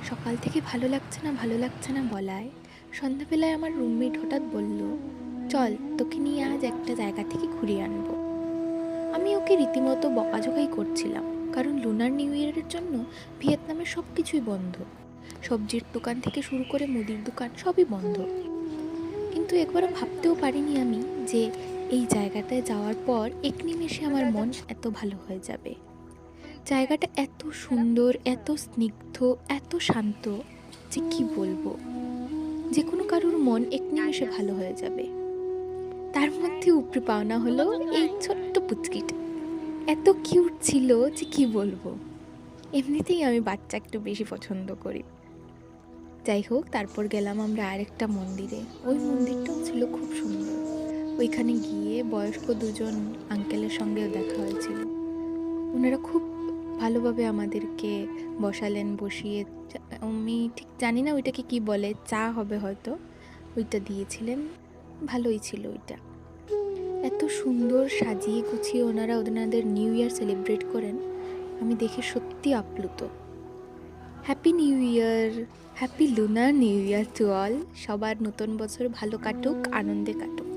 সকাল থেকে ভালো লাগছে না বলায় সন্ধ্যাবেলায় আমার রুমমেট হঠাৎ বলল, চল তোকে নিয়ে আজ একটা জায়গা থেকে ঘুরিয়ে আনবো। আমি ওকে রীতিমতো বকাঝকাই করছিলাম, কারণ লুনার নিউ ইয়ারের জন্য ভিয়েতনামের সব কিছুই বন্ধ। সবজির দোকান থেকে শুরু করে মুদির দোকান সবই বন্ধ। কিন্তু একবারও ভাবতেও পারিনি আমি যে এই জায়গাটায় যাওয়ার পর এক নিমেষে আমার মন এত ভালো হয়ে যাবে। জায়গাটা এত সুন্দর, এত স্নিগ্ধ, এত শান্ত যে কি বলবো। যে কোনো কারোর মন এক নিমেষে ভালো হয়ে যাবে। তার মধ্যে উপরি পাওনা হলো এই ছোট্ট পুচকিটা। এত কিউট ছিল যে কি বলবো। এমনিতেই আমি বাচ্চা একটু বেশি পছন্দ করি। যাই হোক, তারপর গেলাম আমরা আরেকটা মন্দিরে। ওই মন্দিরটাও ছিল খুব সুন্দর। ওইখানে গিয়ে বয়স্ক দুজন আঙ্কেলের সঙ্গেও দেখা হয়েছিল। ওনারা খুব ভালোভাবে আমাদেরকে বসালেন, বসিয়ে আমি ঠিক জানি না ওইটাকে কি বলে, চা হবে হয়তো, ওইটা দিয়েছিলেন। ভালোই ছিল ওইটা। এত সুন্দর সাজিয়ে গুছিয়ে ওনারা ওনাদের নিউ ইয়ার সেলিব্রেট করেন, আমি দেখে সত্যি আপ্লুত। Happy new year, happy lunar new year to all. সবার নতুন বছর ভালো কাটুক, আনন্দে কাটুক।